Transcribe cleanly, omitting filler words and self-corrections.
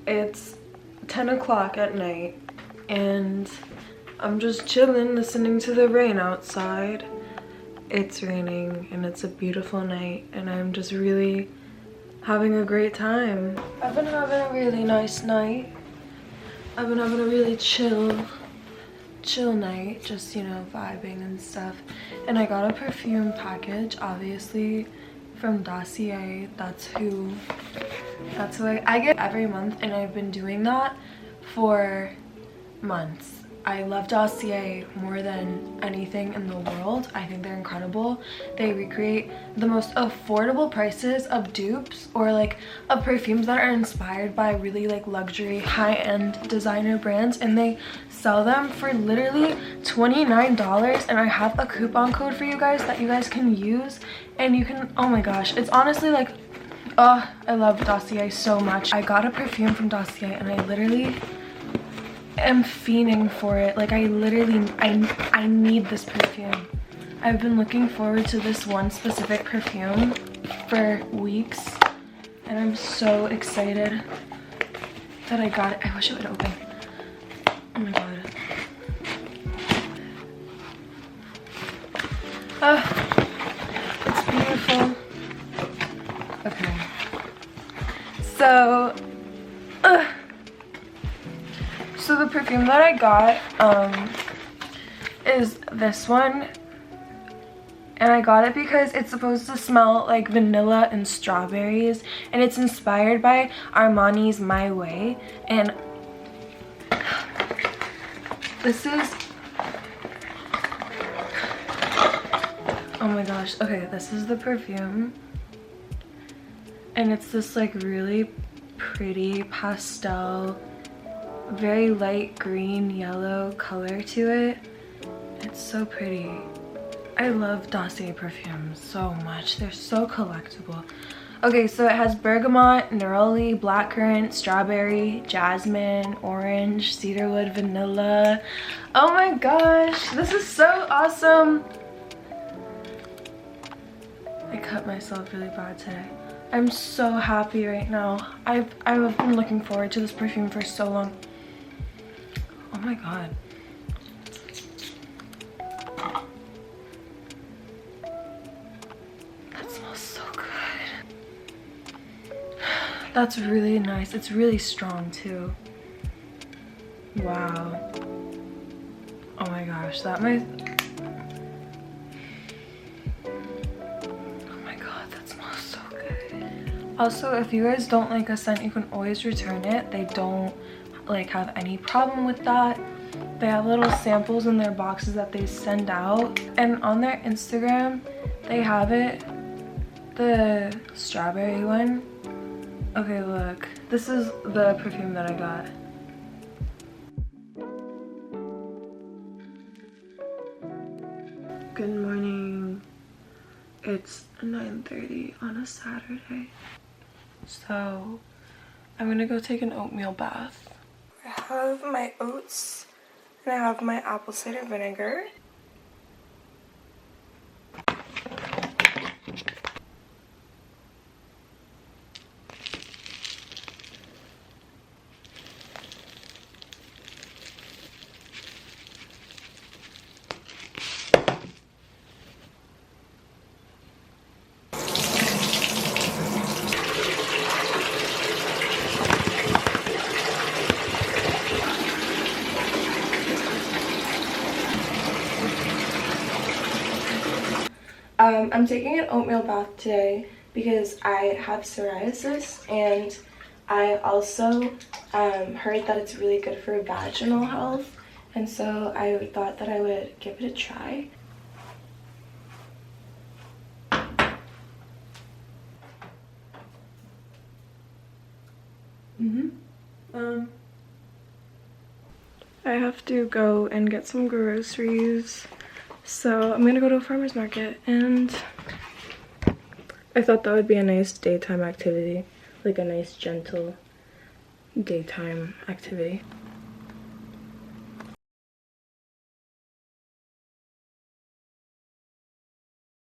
It's 10 o'clock at night and I'm just chilling, listening to the rain outside. It's raining and it's a beautiful night and I'm just really having a great time. I've been having a really nice night. I've been having a really chill night, just, you know, vibing and stuff. And I got a perfume package, obviously, from Dossier. That's who I get every month, and I've been doing that for months. I love Dossier more than anything in the world. I think they're incredible. They recreate the most affordable prices of dupes or like of perfumes that are inspired by really like luxury high-end designer brands, and they sell them for literally $29. And I have a coupon code for you guys that you guys can use, and you can, oh my gosh, it's honestly like, oh, I love Dossier so much. I got a perfume from Dossier and I literally am fiending for it. Like, I need this perfume. I've been looking forward to this one specific perfume for weeks and I'm so excited that I got it. I wish it would open. Oh my god. It's beautiful. Okay, so the perfume that I got is this one, and I got it because it's supposed to smell like vanilla and strawberries, and it's inspired by Armani's My Way. And this is, oh my gosh, okay, this is the perfume, and it's this like really pretty pastel, very light green yellow color to it. It's so pretty. I love Dossier perfumes so much. They're so collectible. Okay, so it has bergamot, neroli, blackcurrant, strawberry, jasmine, orange, cedarwood, vanilla. Oh my gosh, this is so awesome. I cut myself really bad today. I'm so happy right now. I've been looking forward to this perfume for so long. Oh my god. That smells so good. That's really nice. It's really strong too. Wow. Oh my gosh, that might... Oh my god, that smells so good. Also, if you guys don't like a scent, you can always return it. They don't like have any problem with that. They have little samples in their boxes that they send out, and on their Instagram they have it, the strawberry one. Okay, look, this is the perfume that I got. Good morning. It's 9:30 on a Saturday, so I'm gonna go take an oatmeal bath. I have my oats and I have my apple cider vinegar. I'm taking an oatmeal bath today because I have psoriasis, and I also heard that it's really good for vaginal health, and so I thought that I would give it a try. I have to go and get some groceries, so I'm gonna go to a farmer's market, and I thought that would be a nice daytime activity, like a nice gentle daytime activity.